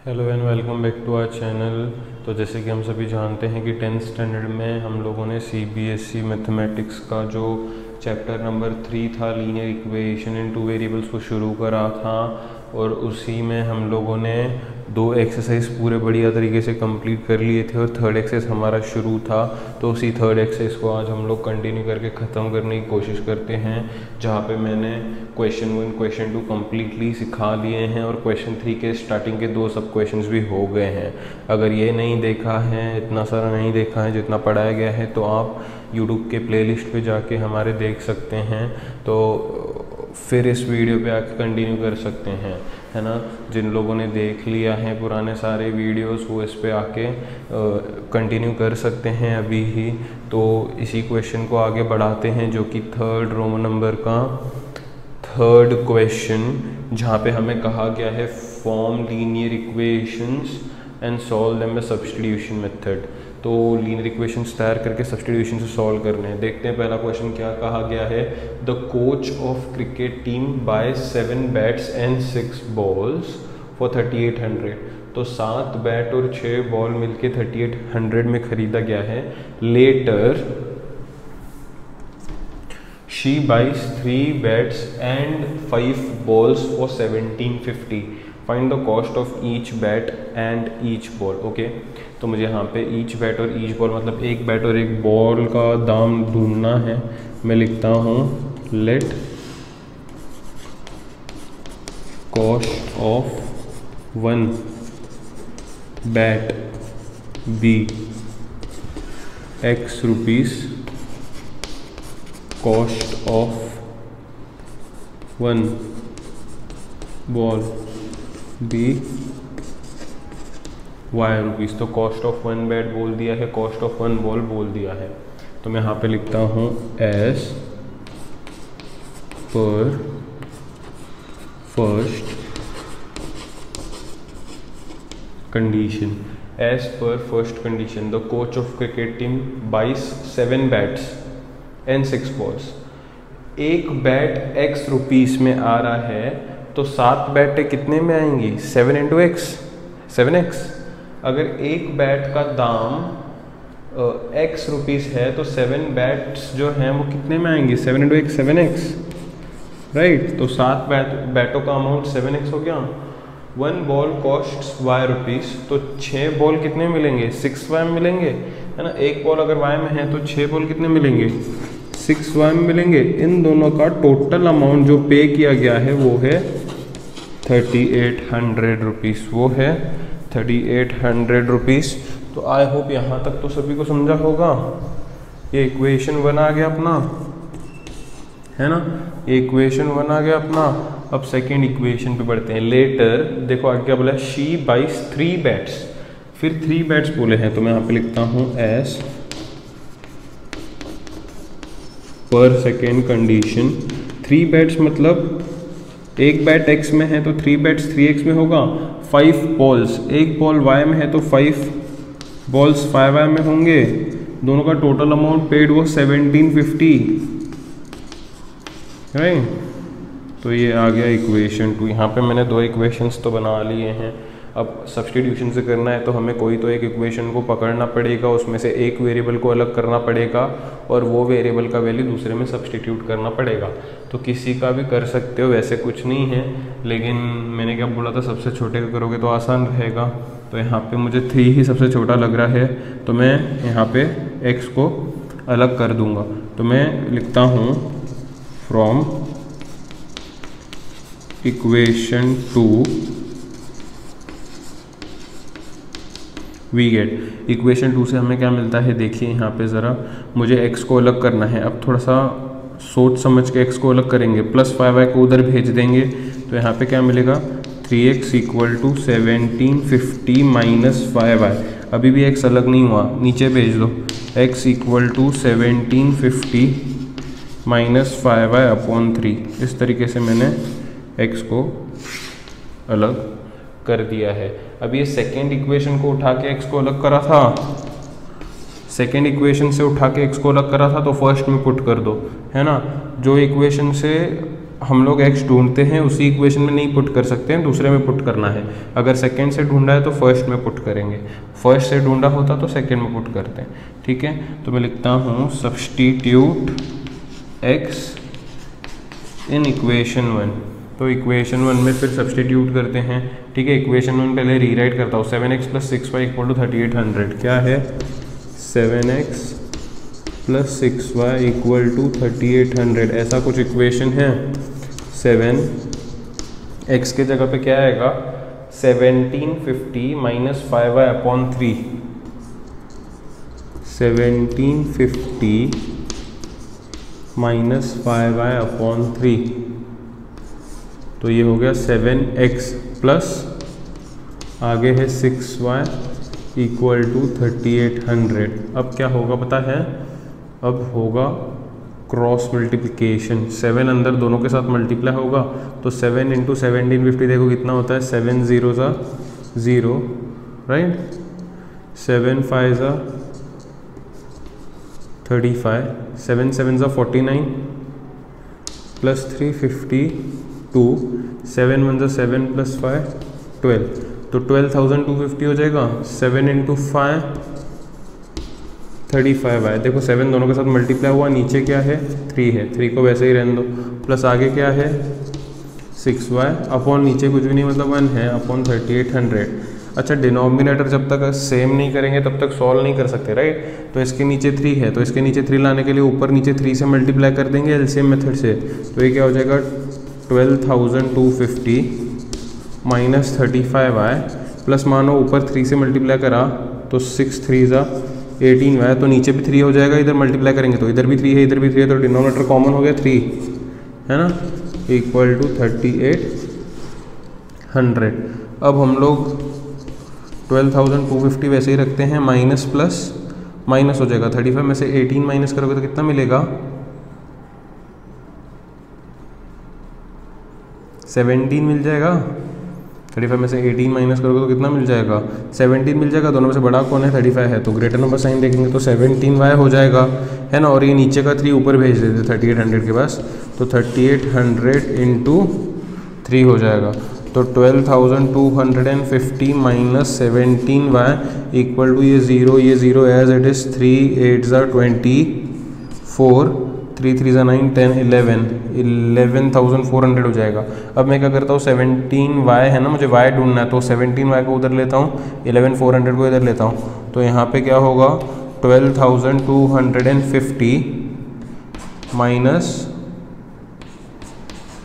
Hello and welcome back to our channel. तो जैसे कि हम सभी जानते हैं कि 10th स्टैंडर्ड में हम लोगों ने CBSE मैथमेटिक्स का जो चैप्टर नंबर 3 था, linear equation in two variables, को शुरू करा था। और उसी में हम लोगों ने 2 एक्सरसाइज पूरे बढ़िया तरीके से कंप्लीट कर लिए थे और 3rd एक्सरसाइज हमारा शुरू था। तो उसी 3rd एक्सरसाइज को आज हम लोग कंटिन्यू करके ख़त्म करने की कोशिश करते हैं, जहाँ पे मैंने क्वेश्चन 1 क्वेश्चन 2 कम्प्लीटली सिखा लिए हैं और क्वेश्चन 3 के स्टार्टिंग के 2 सब क्वेश्चंस भी हो गए हैं। अगर ये नहीं देखा है, इतना सारा नहीं देखा है जितना पढ़ाया गया है, तो आप यूट्यूब के प्लेलिस्ट पे जाके हमारे देख सकते हैं। तो फिर इस वीडियो पे आके कंटिन्यू कर सकते हैं, है ना। जिन लोगों ने देख लिया है पुराने सारे वीडियोस, वो इस पे आके कंटिन्यू कर सकते हैं अभी ही। तो इसी क्वेश्चन को आगे बढ़ाते हैं, जो कि 3rd रोमन नंबर का 3rd क्वेश्चन, जहाँ पे हमें कहा गया है form linear equations and solve them by substitution method. तो लीनियर इक्वेशंस तैयार करके सब्स्टिट्यूशन से सॉल्व करने हैं। देखते हैं पहला क्वेश्चन क्या कहा गया है। The coach of cricket team buy 7 bats and 6 balls for 3800। तो 7 बैट और 6 बॉल मिलके 3800 में खरीदा गया है। Later she buys 3 bats and 5 balls for 1750. Find the cost of each bat and each ball. Okay, तो मुझे यहाँ पे each bat और each ball मतलब एक बैट और एक बॉल का दाम ढूंढना है। मैं लिखता हूँ let cost of 1 bat be X rupees, cost of 1 ball be Y rupees. तो कॉस्ट ऑफ 1 बैट बोल दिया है, कॉस्ट ऑफ 1 बॉल बोल दिया है। तो मैं यहाँ पे लिखता हूँ as per first condition. As per first condition the coach of cricket team buys 7 bats and 6 balls. एक बैट X रुपीस में आ रहा है, तो 7 बैट कितने में आएंगी? 7 इंटू एक्स, 7x। अगर एक बैट का दाम X रुपीस है, तो 7 बैट्स जो हैं वो कितने में आएंगी? 7 इंटू एक्स, 7x, राइट। तो 7 बैटों का अमाउंट 7x हो गया। 1 बॉल कॉस्ट Y रुपीस, तो 6 बॉल कितने मिलेंगे? 6y में मिलेंगे, है ना। एक बॉल अगर Y में है तो 6 बॉल कितने मिलेंगे? 6y में मिलेंगे। इन दोनों का टोटल अमाउंट जो पे किया गया है वो है 3800 रुपीज़। वो है 3800 रुपीज़। तो आई होप यहाँ तक तो सभी को समझा होगा। ये इक्वेशन 1 आ गया अपना, है ना। ये इक्वेशन 1 आ गया अपना। अब सेकेंड इक्वेशन पे बढ़ते हैं। लेटर देखो आगे क्या बोला है, शी बाइस 3 बैट्स, फिर 3 बैट्स बोले हैं। तो मैं यहाँ पे लिखता हूँ एस पर सेकेंड कंडीशन 3 बैट्स मतलब एक बैट X में है तो 3 बैट्स 3x में होगा। 5 बॉल्स, एक बॉल Y में है तो 5 बॉल्स 5y में होंगे। दोनों का टोटल अमाउंट पेड वो 1750, राइट। तो ये आ गया इक्वेशन 2। यहाँ पे मैंने 2 इक्वेशंस तो बना लिए हैं। अब सब्स्टिट्यूशन से करना है तो हमें कोई तो एक इक्वेशन को पकड़ना पड़ेगा, उसमें से एक वेरिएबल को अलग करना पड़ेगा और वो वेरिएबल का वैल्यू दूसरे में सब्स्टिट्यूट करना पड़ेगा। तो किसी का भी कर सकते हो, वैसे कुछ नहीं है, लेकिन मैंने क्या बोला था, सबसे छोटे का करोगे तो आसान रहेगा। तो यहाँ पे मुझे 3 ही सबसे छोटा लग रहा है, तो मैं यहाँ पे x को अलग कर दूँगा। तो मैं लिखता हूँ from equation 2 we get. Equation 2 से हमें क्या मिलता है, देखिए यहाँ पे ज़रा मुझे x को अलग करना है। अब थोड़ा सा सोच समझ के x को अलग करेंगे, प्लस 5y को उधर भेज देंगे। तो यहाँ पे क्या मिलेगा, 3x equal to 1750 minus 5y। अभी भी x अलग नहीं हुआ, नीचे भेज दो। x equal to 1750 minus 5y upon 3। इस तरीके से मैंने x को अलग कर दिया है। अब ये सेकेंड इक्वेशन को उठा के x को अलग करा था, सेकेंड इक्वेशन से उठा के x को अलग करा था, तो फर्स्ट में पुट कर दो, है ना। जो इक्वेशन से हम लोग x ढूंढते हैं उसी इक्वेशन में नहीं पुट कर सकते हैं, दूसरे में पुट करना है। अगर सेकंड से ढूंढा है तो फर्स्ट में पुट करेंगे, फर्स्ट से ढूंढा होता तो सेकंड में पुट करते हैं। ठीक है, तो मैं लिखता हूँ सब्स्टिट्यूट x इन इक्वेशन 1। तो इक्वेशन 1 में फिर सब्स्टिट्यूट करते हैं। ठीक है, इक्वेशन 1 पहले रीराइट करता हूँ। 7x + 6y = 3800। क्या है? 7x + 6y = 3800, ऐसा कुछ इक्वेशन है। 7x के जगह पे क्या आएगा? 1750 - 5y/3। 1750 - 5y/3, तो ये हो गया 7x प्लस आगे है 6y = 3800। अब क्या होगा पता है? अब होगा क्रॉस मल्टीप्लिकेशन। 7 अंदर दोनों के साथ मल्टीप्लाई होगा तो 7 × 1750 देखो कितना होता है? 7 0 0, राइट। 7 5 35, 7 7 49 प्लस 3 52, 7 1 7 + 5 12, तो 12,250 हो जाएगा। 7 × 5 35 आए। देखो 7 दोनों के साथ मल्टीप्लाई हुआ, नीचे क्या है? 3 है, 3 को वैसे ही रहने दो, प्लस आगे क्या है? 6y अपॉन नीचे कुछ भी नहीं मतलब 1 है अपॉन 3800। अच्छा, डिनोमिनेटर जब तक सेम नहीं करेंगे तब तक सॉल्व नहीं कर सकते, राइट। तो इसके नीचे 3 है, तो इसके नीचे 3 लाने के लिए ऊपर नीचे 3 से मल्टीप्लाई कर देंगे एलसीएम मेथड से। तो ये क्या हो जाएगा? 12,250 - 35y प्लस मानो ऊपर 3 से मल्टीप्लाई करा तो 6 3 18y, तो नीचे भी 3 हो जाएगा, इधर मल्टीप्लाई करेंगे तो इधर भी 3 है इधर भी 3 है, तो डिनोमिनेटर कॉमन हो गया 3, है ना, = 3800। अब हम लोग 12,250 वैसे ही रखते हैं, माइनस प्लस माइनस हो जाएगा। 35 में से 18 माइनस करोगे तो कितना मिलेगा? 17 मिल जाएगा। 35 में से 18 माइनस करोगे तो कितना मिल जाएगा? 17 मिल जाएगा। दोनों में से बड़ा कौन है? 35 है, तो ग्रेटर नंबर साइन देखेंगे तो 17y हो जाएगा, है ना। और ये नीचे का 3 ऊपर भेज देते 3800 के पास, तो 3800 × 3 हो जाएगा। तो 12,250 - 17y = ये 0 एज इट इज़। 3 8 24, 3 3 9 10 11,400 हो जाएगा। अब मैं क्या करता हूँ? 17y है ना, मुझे y ढूंढना है, तो 17y को उधर लेता हूँ, 11,400 को इधर लेता हूँ, तो यहाँ पे क्या होगा? 12,250 -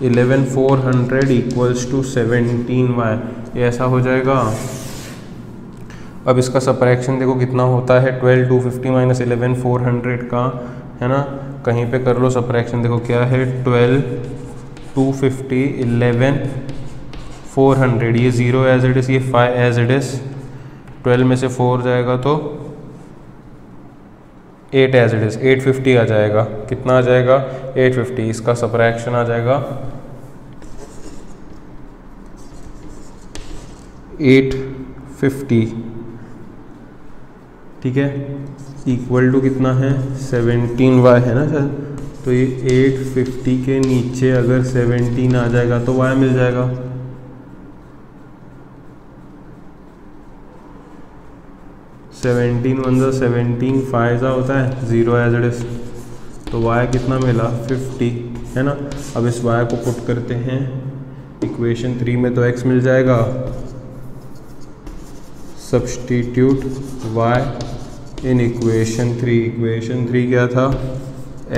11,400 = 17y, ये ऐसा हो जाएगा। अब इसका सब्ट्रैक्शन देखो कितना होता है? 12,250 - 11,400 का, है ना, कहीं पे कर लो सब्ट्रैक्शन। देखो क्या है? 12,250 11,400, ये 0 एज इट इज़, ये 5 एज इट इज़। 12 में से 4 जाएगा तो 8 एज इट इज़, 850 आ जाएगा। कितना आ जाएगा? 850। इसका सब्ट्रैक्शन आ जाएगा 850, ठीक है, इक्वल टू कितना है? 17y है ना सर। तो ये 850 के नीचे अगर 17 आ जाएगा तो y मिल जाएगा। सेवेंटीन 1 17, 5 होता है, 0 एज इट इज, तो y कितना मिला? 50, है ना। अब इस y को पुट करते हैं इक्वेशन 3 में, तो x मिल जाएगा। सब्स्टिट्यूट y इन इक्वेशन 3। इक्वेशन 3 क्या था?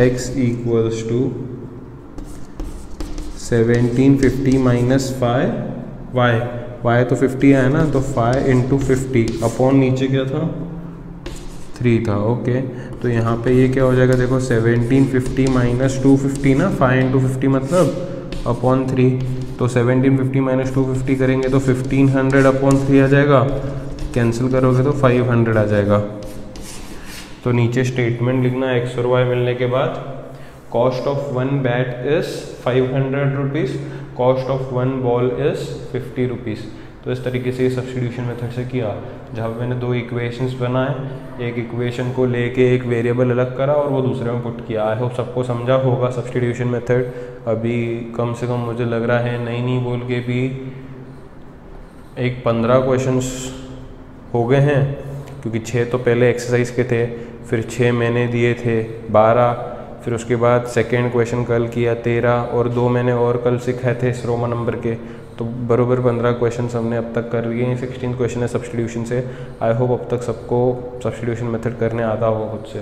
x = 1750 - 5y, y तो 50 है ना, तो 5 × 50 अपॉन नीचे क्या था? 3 था। ओके, तो यहाँ पे ये क्या हो जाएगा? देखो 1750 - 250 ना, 5 × 50 मतलब अपॉन 3, तो 1750 - 250 करेंगे तो 1500 अपॉन 3 आ जाएगा। कैंसिल करोगे तो 500 आ जाएगा। तो नीचे स्टेटमेंट लिखना x और y मिलने के बाद, cost of 1 bat is 500 rupees, cost of 1 ball is 50 rupees. तो इस तरीके से ये सब्स्टिट्यूशन मेथड से किया, जहाँ पे मैंने 2 इक्वेशंस बनाए, एक इक्वेशन को लेके एक वेरिएबल अलग करा और वो दूसरे में पुट किया। आई होप सबको समझा होगा सब्स्टिट्यूशन मेथड। अभी कम से कम मुझे लग रहा है नहीं बोल के भी एक 15 क्वेश्चंस हो गए हैं, क्योंकि 6 तो पहले एक्सरसाइज के थे, फिर 6 मैंने दिए थे 12, फिर उसके बाद सेकेंड क्वेश्चन कल किया 13 और 2 मैंने और कल सिखाए थे इस रोमन नंबर के। तो बराबर 15 क्वेश्चन हमने अब तक कर लिए हैं। 16 क्वेश्चन है सब्स्टिट्यूशन से। आई होप अब तक सबको सब्स्टिट्यूशन मेथड करने आता होगा खुद से।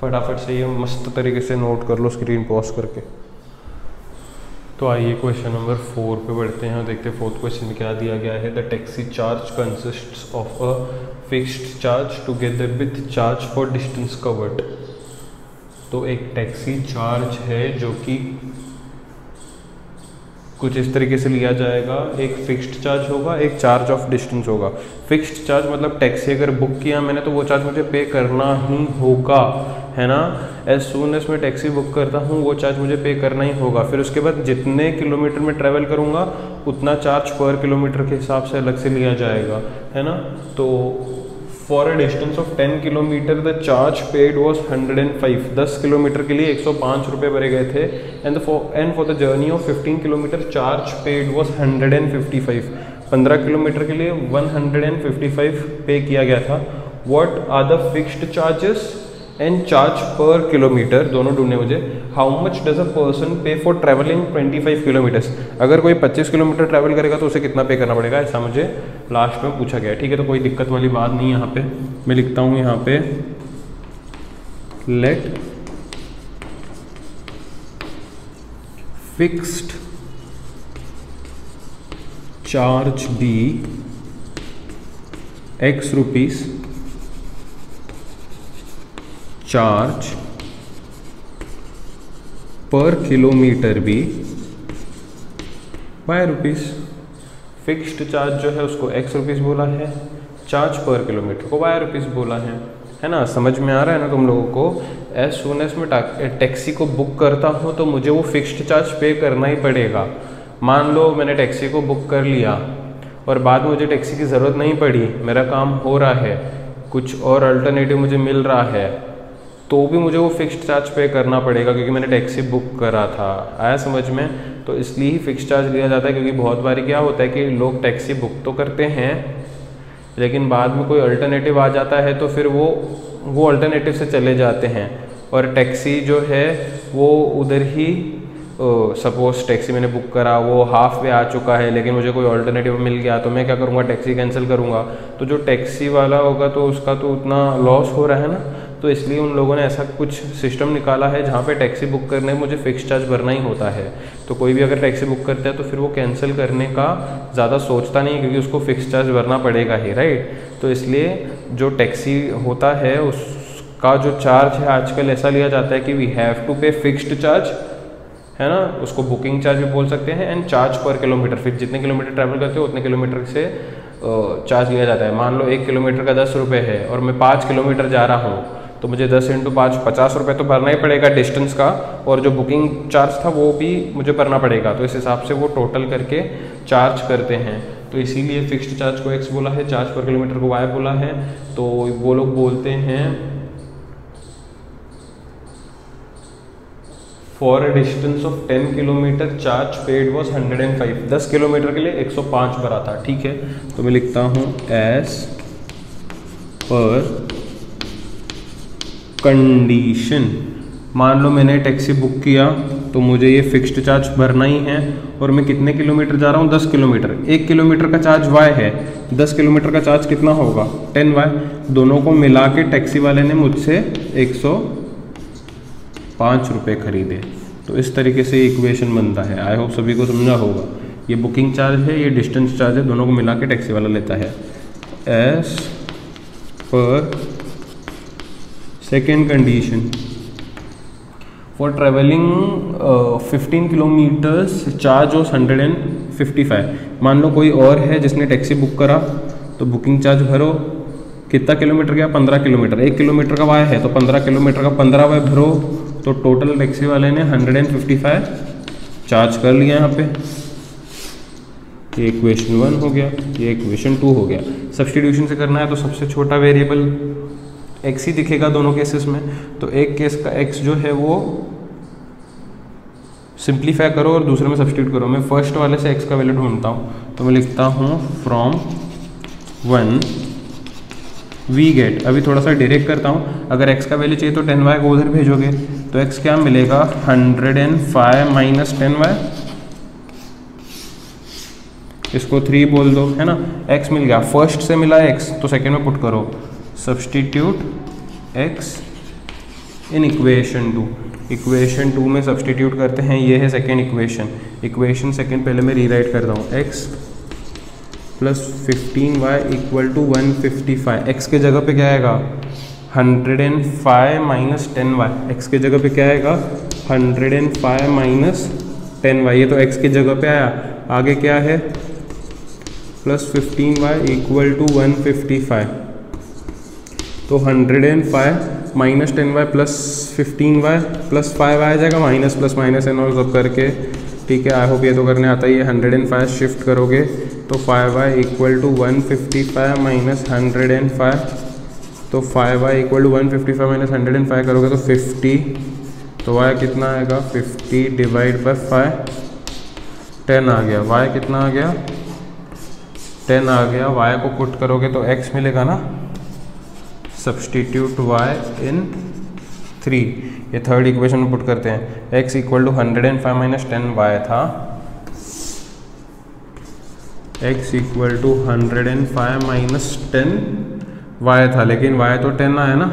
फटाफट से ये मस्त तरीके से नोट कर लो स्क्रीन पॉज करके। तो आइए क्वेश्चन नंबर 4 पे बढ़ते हैं और देखते हैं 4th क्वेश्चन में क्या दिया गया है। The taxi charge consists of a fixed charge together with charge for distance covered. तो एक टैक्सी चार्ज है जो कि कुछ इस तरीके से लिया जाएगा, एक फिक्स्ड चार्ज होगा, एक चार्ज ऑफ डिस्टेंस होगा। फिक्स्ड चार्ज मतलब टैक्सी अगर बुक किया मैंने तो वो चार्ज मुझे पे करना ही होगा, है ना। एज सून एज मैं टैक्सी बुक करता हूँ वो चार्ज मुझे पे करना ही होगा। फिर उसके बाद जितने किलोमीटर में ट्रैवल करूँगा उतना चार्ज पर किलोमीटर के हिसाब से अलग से लिया जाएगा, है ना। तो for a distance of 10 kilometre the charge paid was 105। 10 kilometre के लिए 105 रुपये भरे गए थे। And for the journey of 15 kilometre charge paid was 155। 15 kilometre के लिए 155 पे किया गया था। What are the fixed charges and charge per kilometre, दोनों ढूंढने मुझे। How much does a person pay for travelling 25 kilometres. अगर कोई 25 किलोमीटर ट्रैवल करेगा तो उसे कितना पे करना पड़ेगा, ऐसा मुझे लास्ट में पूछा गया। ठीक है, तो कोई दिक्कत वाली बात नहीं है। यहाँ पे मैं लिखता हूँ, यहाँ पे let fixed charge be X rupees, charge per kilometre be y rupees. Fixed charge जो है उसको X रुपीस बोला है, चार्ज पर किलोमीटर को बाय रुपीस बोला है ना। समझ में आ रहा है ना तुम लोगों को। एज सून एज मैं टैक्सी को बुक करता हूँ तो मुझे वो फिक्स्ड चार्ज पे करना ही पड़ेगा। मान लो मैंने टैक्सी को बुक कर लिया और बाद में मुझे टैक्सी की ज़रूरत नहीं पड़ी, मेरा काम हो रहा है, कुछ और अल्टरनेटिव मुझे मिल रहा है, तो भी मुझे वो फिक्स्ड चार्ज पे करना पड़ेगा क्योंकि मैंने टैक्सी बुक करा था। आया समझ में। तो इसलिए ही फिक्स्ड चार्ज लिया जाता है, क्योंकि बहुत बार क्या होता है कि लोग टैक्सी बुक तो करते हैं लेकिन बाद में कोई अल्टरनेटिव आ जाता है तो फिर वो अल्टरनेटिव से चले जाते हैं और टैक्सी जो है वो उधर ही सपोज टैक्सी मैंने बुक करा, वो हाफ वे आ चुका है लेकिन मुझे कोई अल्टरनेटिव मिल गया तो मैं क्या करूँगा, टैक्सी कैंसिल करूँगा। तो जो टैक्सी वाला होगा तो उसका तो उतना लॉस हो रहा है ना। तो इसलिए उन लोगों ने ऐसा कुछ सिस्टम निकाला है जहाँ पे टैक्सी बुक करने में मुझे फिक्स चार्ज भरना ही होता है। तो कोई भी अगर टैक्सी बुक करता है तो फिर वो कैंसिल करने का ज़्यादा सोचता नहीं क्योंकि उसको फिक्स चार्ज भरना पड़ेगा ही, राइट। तो इसलिए जो टैक्सी होता है उसका जो चार्ज है आजकल ऐसा लिया जाता है कि वी हैव टू पे फिक्स्ड चार्ज, है ना। उसको बुकिंग चार्ज भी बोल सकते हैं एंड चार्ज पर किलोमीटर। फिर जितने किलोमीटर ट्रैवल करते हो उतने किलोमीटर से चार्ज लिया जाता है। मान लो 1 किलोमीटर का 10 रुपये है और मैं 5 किलोमीटर जा रहा हूँ तो मुझे 10 × 5 50 रुपये तो भरना ही पड़ेगा डिस्टेंस का, और जो बुकिंग चार्ज था वो भी मुझे भरना पड़ेगा। तो इस हिसाब से वो टोटल करके चार्ज करते हैं। तो इसीलिए फिक्स्ड चार्ज को X बोला है, चार्ज पर किलोमीटर को Y बोला है। तो वो लोग बोलते हैं for a distance of 10 kilometre charge paid was 105। 10 kilometre के लिए 105 भरा था, ठीक है। तो मैं लिखता हूँ एज पर कंडीशन। मान लो मैंने टैक्सी बुक किया तो मुझे ये फिक्स्ड चार्ज भरना ही है और मैं कितने किलोमीटर जा रहा हूँ, 10 किलोमीटर। 1 किलोमीटर का चार्ज Y है, 10 किलोमीटर का चार्ज कितना होगा, 10Y। दोनों को मिला के टैक्सी वाले ने मुझसे 105 रुपये खरीदे। तो इस तरीके से इक्वेशन बनता है। आई होप सभी को समझा होगा। ये बुकिंग चार्ज है, ये डिस्टेंस चार्ज है, दोनों को मिला के टैक्सी वाला लेता है। As per second condition for travelling 15 kilometres charge was 155। मान लो कोई और है जिसने टैक्सी बुक करा तो बुकिंग चार्ज भरो। कितना किलोमीटर गया, 15 किलोमीटर। 1 किलोमीटर का Y है तो 15 किलोमीटर का 15Y भरो। तो टोटल टैक्सी वाले ने 155 चार्ज कर लिया यहाँ पे। ये इक्वेशन 1 हो गया, ये इक्वेशन 2 हो गया। सब्स्टिट्यूशन से करना है तो सबसे छोटा वेरिएबल x ही दिखेगा दोनों केसेस में, तो एक केस का x जो है वो सिंप्लीफाई करो और दूसरे में सब्स्टिट्यूट करो। मैं फर्स्ट वाले से x का वैल्यू ढूंढता हूँ, तो मैं लिखता हूँ फ्रॉम 1 वी गेट। अभी थोड़ा सा डायरेक्ट करता हूँ, अगर x का वैल्यू चाहिए तो 10y को उधर भेजोगे तो x क्या मिलेगा 105 माइनस 10y, इसको 3 बोल दो, है ना। x मिल गया, फर्स्ट से मिला x तो सेकेंड में पुट करो, substitute x in equation 2। Equation 2 में सब्सटीट्यूट करते हैं, ये है सेकेंड इक्वेशन। इक्वेशन सेकेंड पहले मैं रीराइट करता हूँ, x plus 15y equal to 155। x के जगह पे क्या आएगा 105 माइनस 10y, x के जगह पे क्या आएगा 105 माइनस 10y, ये तो x की जगह पे आया। आगे क्या है प्लस 15y इक्वल टू 155, तो 105 minus 10y plus 15y plus 5 आ जाएगा, minus plus minus and all सब करके, ठीक है। आई होप ये तो करने आता ही है। 105 शिफ्ट करोगे तो 5y इक्वल टू 155 माइनस 105, तो 5y इक्वल टू 155 माइनस 105 करोगे तो 50, तो y कितना आएगा 50 डिवाइड बाय 5, 10 आ गया। y कितना आ गया 10 आ गया। y को पुट करोगे तो x मिलेगा ना, सब्सटीट्यूट y इन 3, ये थर्ड इक्वेशन में पुट करते हैं। x equal to 105 minus 10y था, x equal to 105 minus 10y था, लेकिन y तो 10 आया ना,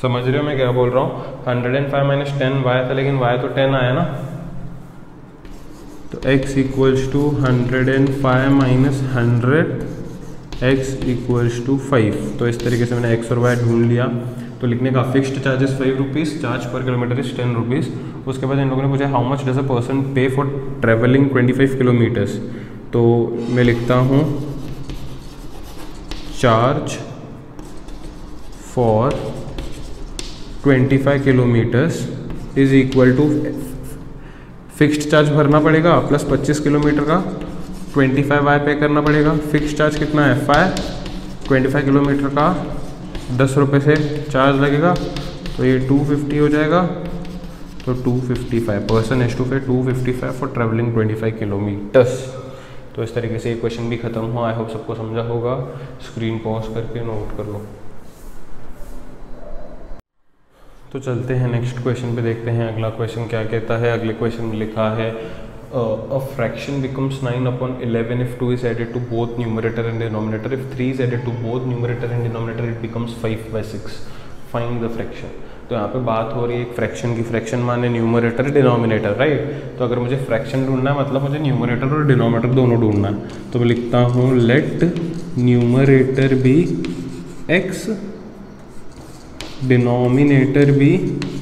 समझ रहे हो मैं क्या बोल रहा हूँ। 105 माइनस 10y था लेकिन y तो 10 आया ना, तो x equals to 105 minus 100, x equals to 5। तो इस तरीके से मैंने x और y ढूंढ लिया। तो लिखने का fixed charges 5 rupees, charge per kilometre is 10 rupees. उसके बाद इन लोगों ने पूछा how much does a person pay for travelling 25 kilometres, तो मैं लिखता हूँ charge for 25 kilometres is equal to, fixed charge भरना पड़ेगा प्लस 25 किलोमीटर का 25y पे करना पड़ेगा। फिक्स्ड चार्ज कितना है 5, 25 किलोमीटर का 10 रुपये से चार्ज लगेगा, तो ये 250 हो जाएगा। तो 255 पर्सन हैज टू पे 255 फॉर ट्रैवलिंग 25 किलोमीटर्स। तो इस तरीके से ये क्वेश्चन भी खत्म हुआ। आई होप सबको समझा होगा। स्क्रीन पॉज करके नोट कर लो। तो चलते हैं नेक्स्ट क्वेश्चन पे, देखते हैं अगला क्वेश्चन क्या कहता है। अगले क्वेश्चन में लिखा है a fraction becomes 9/11 if 2 is added to both numerator and denominator. If 3 is added to both numerator and denominator it becomes 5/6. Find the fraction. तो यहाँ पे बात हो रही है एक फ्रैक्शन की। फ्रैक्शन माने न्यूमरेटर डिनोमिनेटर, राइट। तो अगर मुझे फ्रैक्शन ढूंढना है मतलब मुझे न्यूमरेटर और डिनोमिनेटर दोनों ढूंढना है। तो मैं लिखता हूँ let numerator be x, denominator be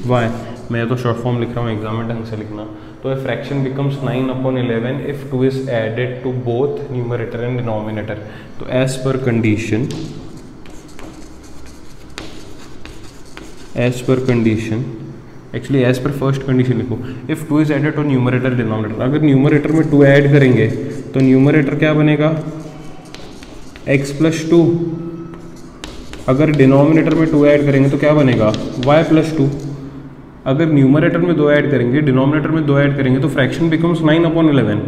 y। मैं तो शॉर्ट फॉर्म लिख रहा हूँ, एग्जाम में ढंग से लिखना। तो a fraction becomes 9/11 if 2 is added to both numerator and denominator. तो as per condition, actually as per first condition लिखो, if 2 is added to numerator denominator। अगर न्यूमरेटर में 2 ऐड करेंगे तो न्यूमरेटर क्या बनेगा x प्लस 2, अगर डिनोमिनेटर में 2 ऐड करेंगे तो क्या बनेगा y प्लस 2। अगर न्यूमरेटर में 2 ऐड करेंगे, डिनोमिनेटर में 2 ऐड करेंगे तो fraction becomes 9/11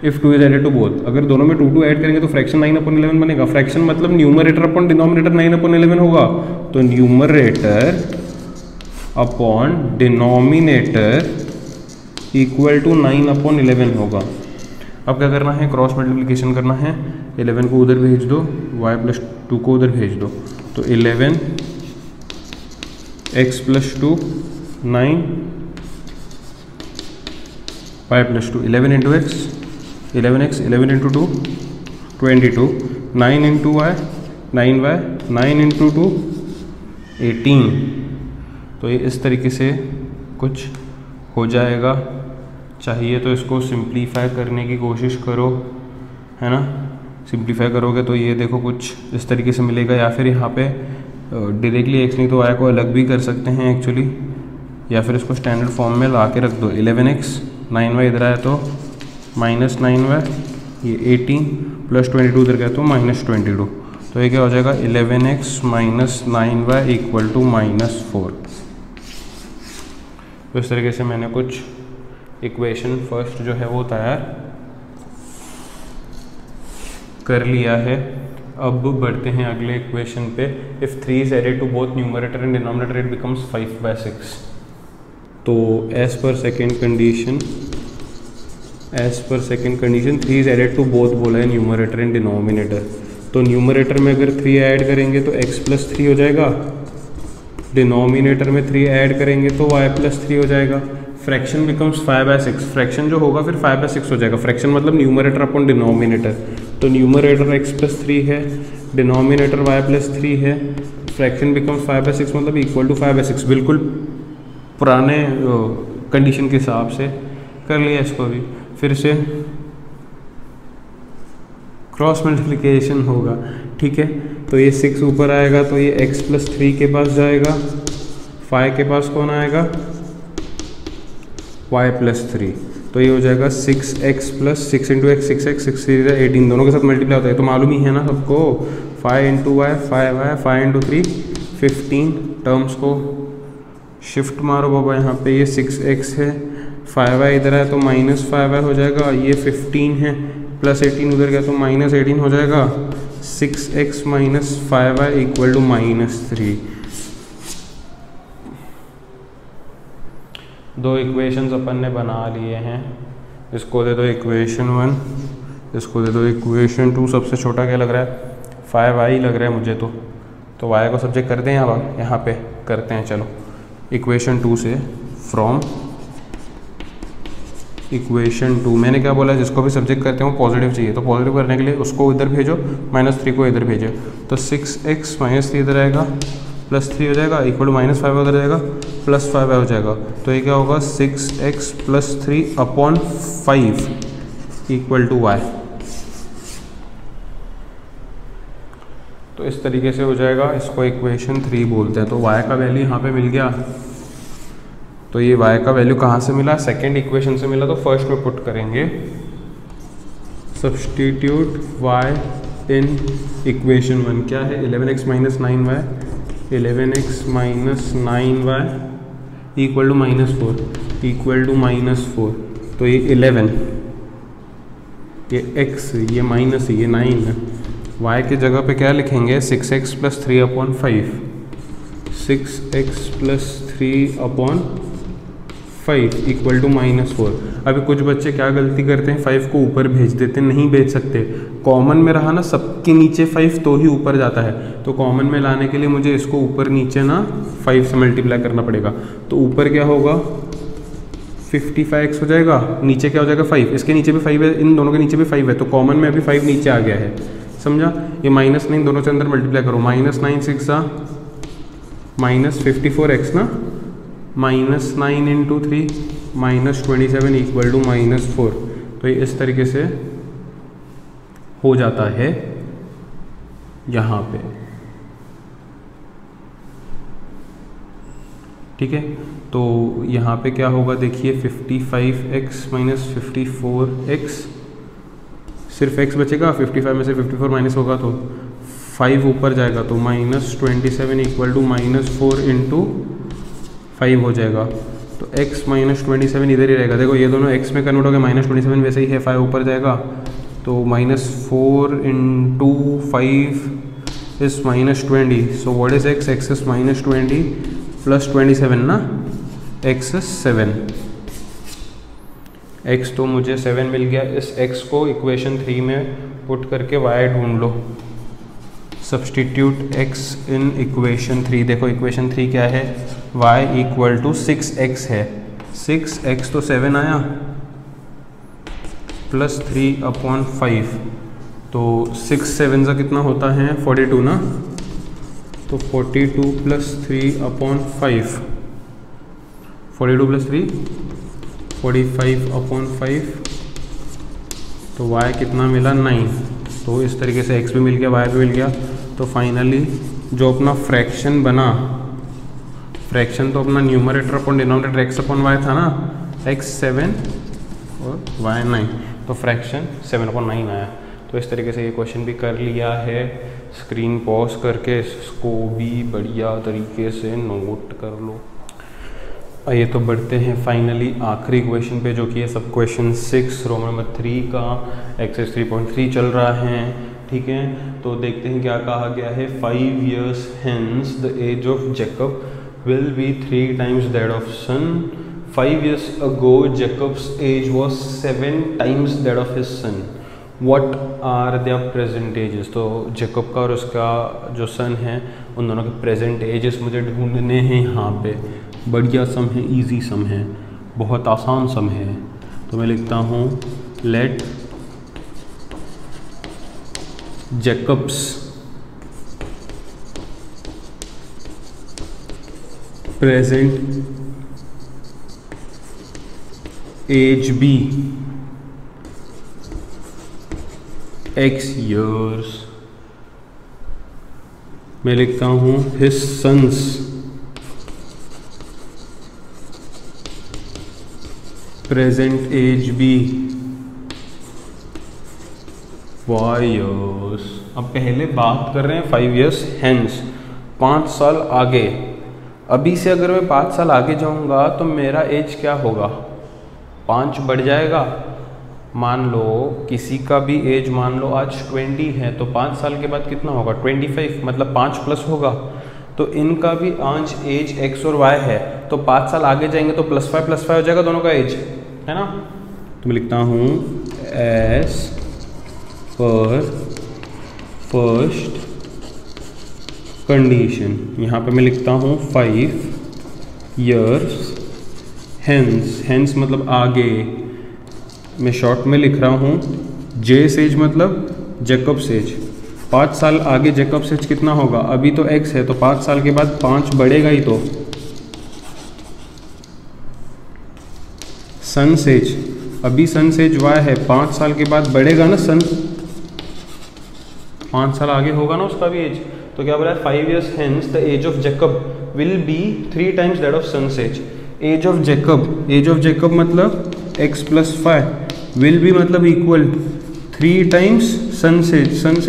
if 2 is added to both. अगर दोनों में 2 ऐड करेंगे तो फ्रैक्शन 9/11 बनेगा। फ्रैक्शन मतलब न्यूमरेटर अपॉन डिनोमिनेटर 9/11 होगा, तो numerator upon denominator equal to 9/11 होगा। अब क्या करना है, क्रॉस मल्टीप्लिकेशन करना है। 11 को उधर भेज दो, y प्लस 2 को उधर भेज दो, तो 11 x plus 2 9 y plus 2, 11 into x 11x, 11 into 2 22, 9 into y 9y, 9 into 2 18। तो ये इस तरीके से कुछ हो जाएगा। चाहिए तो इसको सिंप्लीफाई करने की कोशिश करो, है ना। सिंप्लीफाई करोगे तो ये देखो कुछ इस तरीके से मिलेगा, या फिर यहाँ पे डायरेक्टली x नहीं तो y को अलग भी कर सकते हैं एक्चुअली, या फिर इसको स्टैंडर्ड फॉर्म में ला के रख दो। 11x 9y इधर आया तो -9y, ये 18 प्लस 22 इधर गया तो -22, तो ये क्या हो जाएगा 11x minus 9y equal to -4। तो इस तरीके से मैंने कुछ इक्वेशन फर्स्ट जो है वो तैयार कर लिया है। अब बढ़ते हैं अगले इक्वेशन पे। If 3 is added to both numerator and denominator it becomes 5/6। तो as per second condition 3 is added to both बोला है न्यूमरेटर एंड डिनोमिनेटर। तो न्यूमरेटर में अगर 3 ऐड करेंगे तो x + 3 हो जाएगा, डिनोमिनेटर में 3 ऐड करेंगे तो y + 3 हो जाएगा। Fraction becomes 5/6। फ्रैक्शन जो होगा फिर 5/6 हो जाएगा। फ्रैक्शन मतलब न्यूमरेटर अपॉन डिनोमिनेटर। तो न्यूमरेटर x + 3 है, डिनोमिनेटर y + 3 है, फ्रैक्शन बिकम्स 5/6 मतलब इक्वल टू 5/6। बिल्कुल पुराने कंडीशन के हिसाब से कर लिया इसको भी। फिर से क्रॉस मल्टीप्लिकेशन होगा, ठीक है। तो ये 6 ऊपर आएगा तो ये x + 3 के पास जाएगा, 5 के पास कौन आएगा y + 3। तो ये हो जाएगा 6x + 6 × x 6x 6 3 18, दोनों के साथ मल्टीप्लाई होता है तो मालूम ही है ना सबको। 5 × y 5y 5 × 3 15। टर्म्स को शिफ्ट मारो बाबा, यहाँ पे ये 6x है, 5y इधर है तो -5y हो जाएगा, ये 15 है प्लस 18 उधर गया तो -18 हो जाएगा। 6x - 5y equal to -3। दो इक्वेशंस अपन ने बना लिए हैं। इसको दे दो इक्वेशन 1, इसको दे दो इक्वेशन 2। सबसे छोटा क्या लग रहा है 5y लग रहा है मुझे तो y को सब्जेक्ट करते हैं यहाँ पे करते हैं। चलो इक्वेशन 2 से फ्रॉम इक्वेशन 2 मैंने क्या बोला, जिसको भी सब्जेक्ट करते हैं वो पॉजिटिव चाहिए, तो पॉजिटिव करने के लिए उसको इधर भेजो, -3 को इधर भेजो। तो 6x - 3 इधर आएगा +3 हो जाएगा इक्वल टू -5 उधर जाएगा +5 हो जाएगा। तो ये क्या होगा 6x + 3 upon 5 equal to y। तो इस तरीके से हो जाएगा, इसको इक्वेशन 3 बोलते हैं। तो y का वैल्यू यहाँ पे मिल गया। तो ये y का वैल्यू कहाँ से मिला, सेकेंड इक्वेशन से मिला। तो फर्स्ट में पुट करेंगे, सब्सटीट्यूट y इन इक्वेशन 1। क्या है 11x - 9y, 11x - 9y equal to -4 equal to -4। तो ये 11, ये x, ये माइनस, ये 9। y की जगह पे क्या लिखेंगे 6x + 3 upon 5, 6x + 3 upon 5 equal to -4। अभी कुछ बच्चे क्या गलती करते हैं 5 को ऊपर भेज देते, नहीं भेज सकते। कॉमन में रहा ना सबके नीचे 5 तो ही ऊपर जाता है। तो कॉमन में लाने के लिए मुझे इसको ऊपर नीचे ना 5 से मल्टीप्लाई करना पड़ेगा। तो ऊपर क्या होगा 55x हो जाएगा, नीचे क्या हो जाएगा 5, इसके नीचे भी 5 है, इन दोनों के नीचे भी 5 है। तो कॉमन में अभी 5 नीचे आ गया है, समझा। ये -9 दोनों से अंदर मल्टीप्लाई करो, -9 6 -54x ना, -9 × 3 -27 इक्वल टू -4। तो ये इस तरीके से हो जाता है यहाँ पे, ठीक है। तो यहाँ पे क्या होगा देखिए 55x - 54x, सिर्फ x बचेगा, 55 में से 54 माइनस होगा तो 5 ऊपर जाएगा तो -27 इक्वल टू -4 × 5 हो जाएगा। तो x - 27 इधर ही रहेगा। देखो ये दोनों x में कन्वर्ट हो गया, -27 वैसे ही है, 5 ऊपर जाएगा तो -4 × 5 is -20। So what is x? x is -20 + 27 ना, x इज 7। x तो मुझे 7 मिल गया। इस x को इक्वेशन 3 में पुट करके y ढूंढ लो। Substitute x in equation 3। देखो इक्वेशन 3 क्या है, y इक्वल टू 6x है, 6x तो 7 आया +3 अपॉन 5। तो 6 7 का कितना होता है 42 ना, तो 42 + 3 अपॉन 5, 42 + 3 45 अपॉन 5। तो y कितना मिला 9। तो इस तरीके से x भी मिल गया, y भी मिल गया। तो फाइनली जो अपना फ्रैक्शन बना, फ्रैक्शन तो अपना numerator upon denominator x upon y था ना, x 7 और y 9। तो फ्रैक्शन 7/9 आया। तो इस तरीके से ये क्वेश्चन भी कर लिया है। स्क्रीन पॉज करके इसको भी बढ़िया तरीके से नोट कर लो। आइए तो बढ़ते हैं फाइनली आखिरी क्वेश्चन पे, जो कि है सब क्वेश्चन 6 रोमन नंबर 3 का एक्सरसाइज 3.3 चल रहा है। ठीक है, तो देखते हैं क्या कहा गया है। 5 years hence the age of Jacob will be 3 times that of son. 5 years ago Jacob's age was 7 times that of his son. What are their present ages? तो जेकब का और उसका जो सन है उन दोनों के प्रेजेंट एजेस मुझे ढूंढने हैं यहाँ पे। बढ़िया सम है, इजी सम है, बहुत आसान सम है। तो मैं लिखता हूँ let Jacob's present age be x years। मैं लिखता हूँ his sons present age be y years। अब पहले बात कर रहे हैं 5 years hence, 5 साल आगे। अभी से अगर मैं 5 साल आगे जाऊंगा तो मेरा एज क्या होगा? 5 बढ़ जाएगा। मान लो किसी का भी एज मान लो आज 20 है, तो 5 साल के बाद कितना होगा? 25, मतलब 5 प्लस होगा। तो इनका भी आज एज x और y है, तो 5 साल आगे जाएंगे तो +5 हो जाएगा दोनों का एज, है ना। तो मैं लिखता हूँ एज पर फर्स्ट कंडीशन। यहाँ पे मैं लिखता हूँ 5 years hence मतलब आगे। मैं शॉर्ट में लिख रहा हूँ जेस एज मतलब जेकब्स एज। 5 साल आगे जेकब्स एज कितना होगा? अभी तो x है, तो 5 साल के बाद 5 बढ़ेगा ही। तो सन एज, अभी सन एज y है, 5 साल के बाद बढ़ेगा ना सन, 5 साल आगे होगा ना उसका भी एज। तो क्या बोला है? 5 years hence the age of Jacob will be 3 times that of son's age। Age of Jacob मतलब x + 5, विल बी मतलब इक्वल 3 टाइम्स सन्स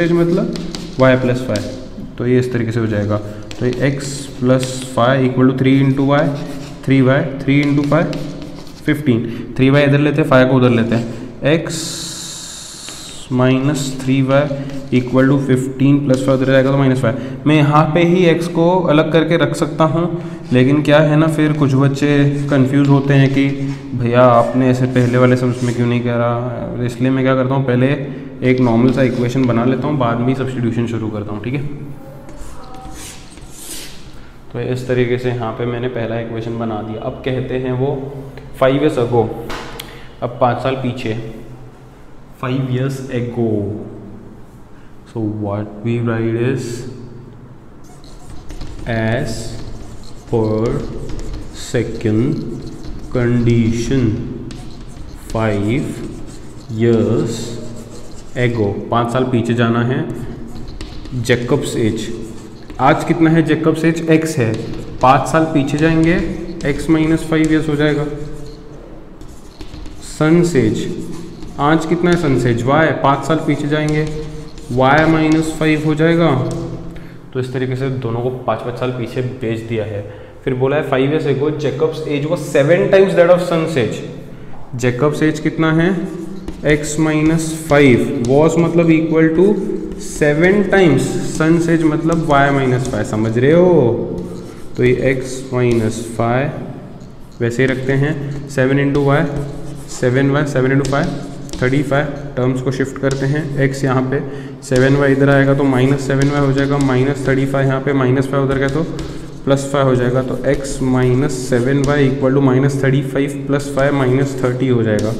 एज मतलब y + 5। तो ये इस तरीके से हो जाएगा। तो ये x + 5 = 3 × y, 3y, 3 × 5 15। 3y इधर लेते हैं, 5 को उधर लेते हैं। x - 3y = 15 + 5 उधर जाएगा तो -5। मैं यहाँ पे ही x को अलग करके रख सकता हूँ, लेकिन क्या है ना, फिर कुछ बच्चे कंफ्यूज होते हैं कि भैया आपने ऐसे पहले वाले सब उसमें क्यों नहीं करा। इसलिए मैं क्या करता हूँ, पहले एक नॉर्मल सा इक्वेशन बना लेता हूँ, बाद में सब्स्टिट्यूशन शुरू करता हूँ। ठीक है, तो इस तरीके से यहाँ पे मैंने पहला इक्वेशन बना दिया। अब कहते हैं वो 5 years ago, अब 5 साल पीछे, 5 years ago। So what we write is as per second condition 5 years ago। 5 साल पीछे जाना है। जेकब्स एज, आज कितना है जेकब्स एज? x है। 5 साल पीछे जाएंगे x - 5 years हो जाएगा। सन्स एज, आज कितना है सन्स एज? y। 5 साल पीछे जाएंगे y - 5 हो जाएगा। तो इस तरीके से दोनों को 5-5 साल पीछे भेज दिया है। फिर बोला है 5 years ago Jacob's age was 7 times that of son's age. Jacob's age कितना है? x - 5 was मतलब equal to 7 times son's age मतलब y - 5। समझ रहे हो? तो ये x - 5 वैसे ही रखते हैं। 7 × y 7y, 7 × 5 35। टर्म्स को शिफ्ट करते हैं। x यहाँ पे 7y इधर आएगा तो -7y हो जाएगा, -35 यहाँ पे, -5 उधर गया तो +5 हो जाएगा। तो x - 7y = -35 + 5 -30 हो जाएगा।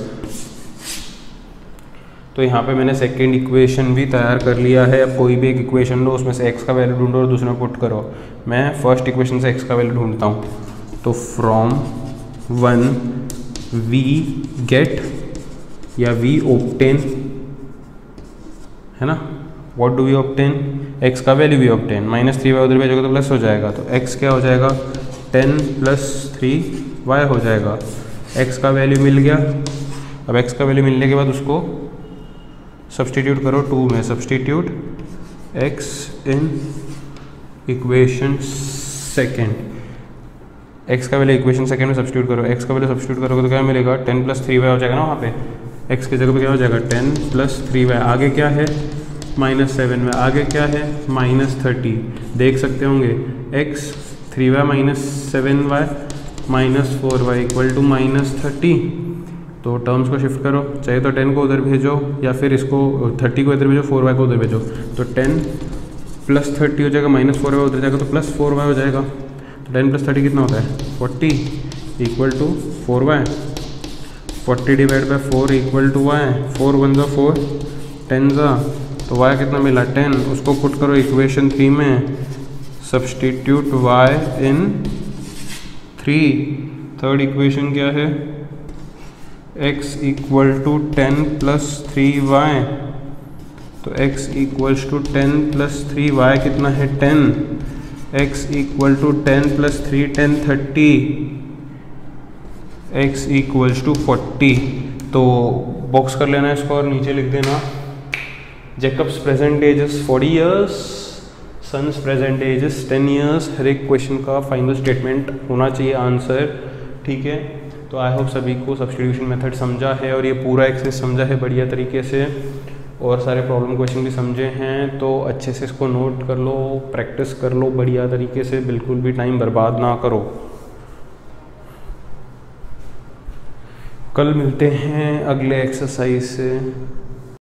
तो यहाँ पे मैंने सेकेंड इक्वेशन भी तैयार कर लिया है। अब कोई भी एक इक्वेशन लो, उसमें से x का वैल्यू ढूंढो और दूसरे में पुट करो। मैं फर्स्ट इक्वेशन से x का वैल्यू ढूंढता हूँ। तो फ्रॉम 1 वी गेट या वी ऑब्टेन, है ना, what do we obtain? x का वैल्यू वी ऑब्टेन। -3y उधर भेजोगे तो प्लस हो जाएगा। तो x क्या हो जाएगा? 10 + 3y हो जाएगा। x का वैल्यू मिल गया, अब x का वैल्यू मिलने के बाद उसको सब्सटीट्यूट करो 2 में, substitute x in equation second, x का वैल्यू इक्वेशन सेकेंड में सब्सटीट्यूट करो, x का वैल्यू सब्सटीट्यूट करोगे तो क्या मिलेगा 10 + 3y हो जाएगा ना वहाँ पे, x की जगह पे क्या हो जाएगा 10 + 3y, आगे क्या है -7 में, आगे क्या है -30, देख सकते होंगे x 3y - 7y -4y = -30, तो टर्म्स को शिफ्ट करो, चाहे तो 10 को उधर भेजो या फिर इसको 30 को इधर भेजो, 4y को उधर भेजो, तो 10 + 30 हो जाएगा, -4y उधर जाएगा तो +4y हो जाएगा, तो 10 + 30 कितना होता है 40 = 4y, 40 / 4 = y, 4 × 1 = 4, 10 तो y कितना मिला 10, उसको पुट करो इक्वेशन 3 में, सब्सटीट्यूट y इन 3, थर्ड इक्वेशन क्या है x = 10 + 3y, तो x = 10 + 3y कितना है 10, x = 10 + 3 10 30, x = 40, तो बॉक्स कर लेना इसको और नीचे लिख देना Jacob's present age is 40 years, son's present age is 10 years। हर एक क्वेश्चन का फाइनल स्टेटमेंट होना चाहिए आंसर, ठीक है। तो आई होप सभी को सब्स्टिट्यूशन मेथड समझा है और ये पूरा एक्सरसाइज समझा है बढ़िया तरीके से, और सारे प्रॉब्लम क्वेश्चन भी समझे हैं, तो अच्छे से इसको नोट कर लो, प्रैक्टिस कर लो बढ़िया तरीके से, बिल्कुल भी टाइम बर्बाद ना करो। कल मिलते हैं अगले एक्सरसाइज से।